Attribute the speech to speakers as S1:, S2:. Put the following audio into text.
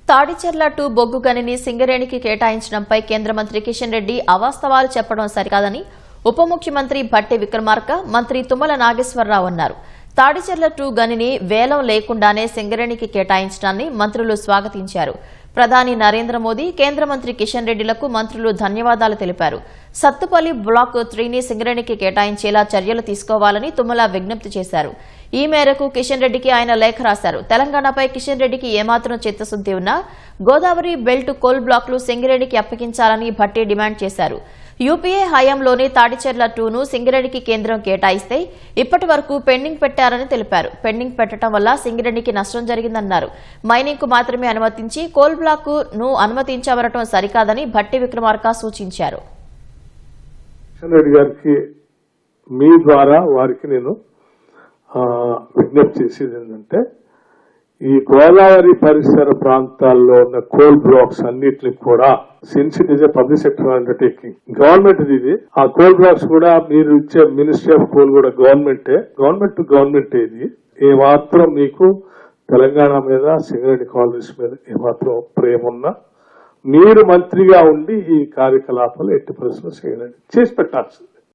S1: తాడిచెర్ల 2 బొగ్గు గనిని సింగరేణికి కేటాయించడంపై కేంద్ర మంత్రి కిషన్ రెడ్డి అవాస్తవాలు చెప్పడం సరికాదని ఉప ముఖ్యమంత్రి భట్టి విక్రమార్క, మంత్రి తుమ్మల నాగేశ్వరరావు అన్నారు. తాడిచెర్ల 2 గనిని వేలం లేకుండానే సింగరేణికి కేటాయించడాన్ని మంత్రులు స్వాగతించారు. ప్రధాని నరేంద్ర మోదీ, కేంద్ర మంత్రి కిషన్ రెడ్డిలకు మంత్రులు ధన్యవాదాలు తెలిపారు. సత్తుపల్లి బ్లాక్ 3ని సింగరేణికి కేటాయించేలా చర్యలు తీసుకోవాలని తుమ్మల విజ్ఞప్తి చేశారు. ఈ మేరకు కిషన్ రెడ్డికి ఆయన లేఖ రాశారు. తెలంగాణపై కిషన్ రెడ్డికి ఏమాత్రం చిత్తశుద్ది ఉన్నా గోదావరి బెల్ట్ కోల్ బ్లాక్లు సింగరేణికి అప్పగించాలని భట్టి డిమాండ్ చేశారు. యూపీఏ హయాంలోనే తాడిచెర్ల 2ను సింగరేణికి కేంద్రం కేటాయిస్తే ఇప్పటి వరకు పెండింగ్ పెట్టారని తెలిపారు. పెండింగ్ పెట్టడం వల్ల సింగరేణికి నష్టం జరిగిందన్నారు. మైనింగ్ కు మాత్రమే అనుమతించి కోల్ బ్లాక్ ను అనుమతించవరటం సరికాదని భట్టి విక్రమార్క సూచించారు.
S2: మీ ద్వారా వారికి నేను విజ్ఞప్తి చేసేది ఏంటంటే, ఈ గోదావరి పరిసర ప్రాంతాల్లో ఉన్న కోల్ బ్లాక్స్ అన్నిటిని కూడా, since it is a public sector undertaking, government ఇది. ఆ కోల్ బ్లాక్స్ కూడా మీరు ఇచ్చే మినిస్ట్రీ ఆఫ్ కోల్ కూడా గవర్నమెంట్ టు గవర్నమెంట్. ఇది ఏమాత్రం మీకు తెలంగాణ మీద, సింగరేణి కాలనీస్ మీద ఏమాత్రం ప్రేమ ఉన్నా మీరు మంత్రిగా ఉండి ఈ కార్యకలాపాలు ఎట్టి పరిస్థితుల్లో చేసి పెట్టాల్సింది.